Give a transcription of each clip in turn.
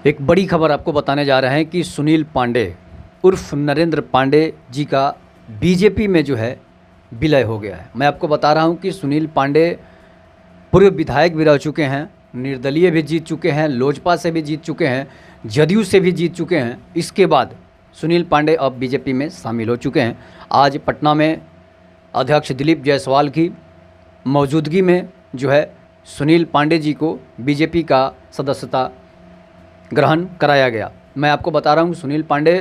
एक बड़ी खबर आपको बताने जा रहे हैं कि सुनील पांडे उर्फ नरेंद्र पांडे जी का बीजेपी में जो है विलय हो गया है। मैं आपको बता रहा हूं कि सुनील पांडे पूर्व विधायक भी रह चुके हैं, निर्दलीय भी जीत चुके हैं, लोजपा से भी जीत चुके हैं, जदयू से भी जीत चुके हैं। इसके बाद सुनील पांडे अब बीजेपी में शामिल हो चुके हैं। आज पटना में अध्यक्ष दिलीप जायसवाल की मौजूदगी में जो है सुनील पांडे जी को बीजेपी का सदस्यता ग्रहण कराया गया। मैं आपको बता रहा हूँ सुनील पांडे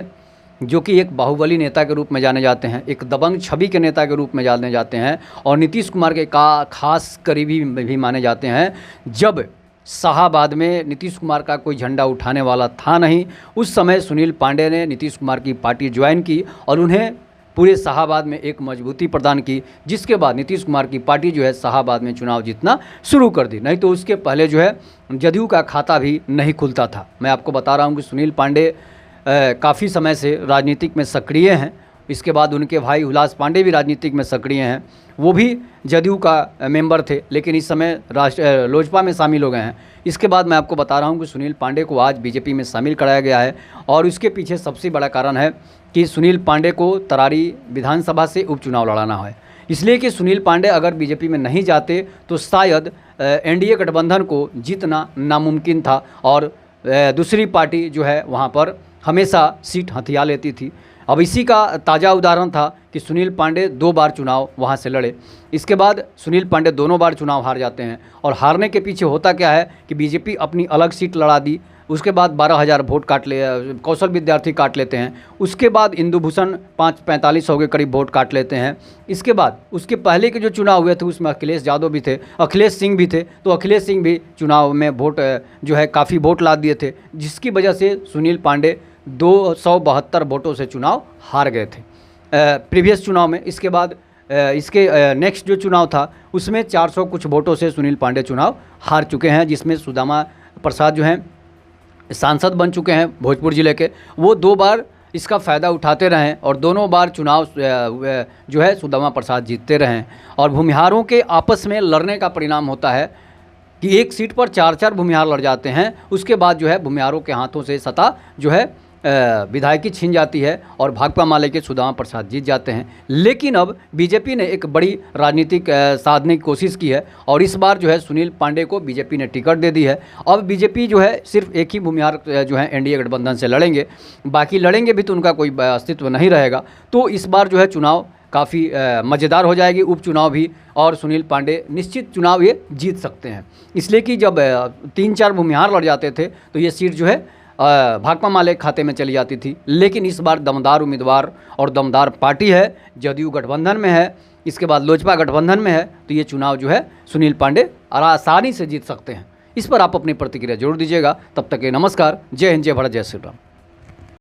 जो कि एक बाहुबली नेता के रूप में जाने जाते हैं, एक दबंग छवि के नेता के रूप में जाने जाते हैं और नीतीश कुमार के खास करीबी भी माने जाते हैं। जब शाहाबाद में नीतीश कुमार का कोई झंडा उठाने वाला था नहीं, उस समय सुनील पांडे ने नीतीश कुमार की पार्टी ज्वाइन की और उन्हें पूरे शाहाबाद में एक मजबूती प्रदान की, जिसके बाद नीतीश कुमार की पार्टी जो है शाहाबाद में चुनाव जीतना शुरू कर दी। नहीं तो उसके पहले जो है जदयू का खाता भी नहीं खुलता था। मैं आपको बता रहा हूँ कि सुनील पांडे काफ़ी समय से राजनीतिक में सक्रिय हैं। इसके बाद उनके भाई हुलास पांडे भी राजनीतिक में सक्रिय हैं, वो भी जदयू का मेंबर थे, लेकिन इस समय लोजपा में शामिल हो गए हैं। इसके बाद मैं आपको बता रहा हूं कि सुनील पांडे को आज बीजेपी में शामिल कराया गया है और इसके पीछे सबसे बड़ा कारण है कि सुनील पांडे को तरारी विधानसभा से उपचुनाव लड़ाना है। इसलिए कि सुनील पांडे अगर बीजेपी में नहीं जाते तो शायद एनडीए गठबंधन को जीतना नामुमकिन था और दूसरी पार्टी जो है वहाँ पर हमेशा सीट हथिया लेती थी। अब इसी का ताज़ा उदाहरण था कि सुनील पांडे 2 बार चुनाव वहां से लड़े। इसके बाद सुनील पांडे दोनों बार चुनाव हार जाते हैं और हारने के पीछे होता क्या है कि बीजेपी अपनी अलग सीट लड़ा दी। उसके बाद 12,000 वोट कौशल विद्यार्थी काट लेते हैं। उसके बाद इंदु भूषण 4500 के करीब वोट काट लेते हैं। इसके बाद उसके पहले के जो चुनाव हुए थे उसमें अखिलेश यादव भी थे, अखिलेश सिंह भी थे, तो अखिलेश सिंह भी चुनाव में वोट जो है काफ़ी वोट ला दिए थे, जिसकी वजह से सुनील पांडे 272 वोटों से चुनाव हार गए थे प्रीवियस चुनाव में। इसके बाद इसके नेक्स्ट जो चुनाव था उसमें 400 कुछ वोटों से सुनील पांडे चुनाव हार चुके हैं, जिसमें सुदामा प्रसाद जो हैं सांसद बन चुके हैं भोजपुर ज़िले के। वो 2 बार इसका फ़ायदा उठाते रहें और दोनों बार चुनाव जो है सुदामा प्रसाद जीतते रहें। और भूमिहारों के आपस में लड़ने का परिणाम होता है कि एक सीट पर 4-4 भूमिहार लड़ जाते हैं। उसके बाद जो है भूमिहारों के हाथों से सत्ता जो है विधायकी छीन जाती है और भाकपा माले के सुदामा प्रसाद जीत जाते हैं। लेकिन अब बीजेपी ने एक बड़ी राजनीतिक साधने की कोशिश की है और इस बार जो है सुनील पांडे को बीजेपी ने टिकट दे दी है। अब बीजेपी जो है सिर्फ एक ही भूमिहार जो है एनडीए गठबंधन से लड़ेंगे, बाकी लड़ेंगे भी तो उनका कोई अस्तित्व नहीं रहेगा। तो इस बार जो है चुनाव काफ़ी मज़ेदार हो जाएगी, उपचुनाव भी, और सुनील पांडे निश्चित चुनाव ये जीत सकते हैं। इसलिए कि जब 3-4 भूमिहार लड़ जाते थे तो ये सीट जो है भाकपा माले खाते में चली जाती थी। लेकिन इस बार दमदार उम्मीदवार और दमदार पार्टी है, जदयू गठबंधन में है, इसके बाद लोजपा गठबंधन में है, तो ये चुनाव जो है सुनील पांडे आसानी से जीत सकते हैं। इस पर आप अपनी प्रतिक्रिया जरूर दीजिएगा। तब तक के नमस्कार, जय हिंद, जय भारत, जय श्री राम।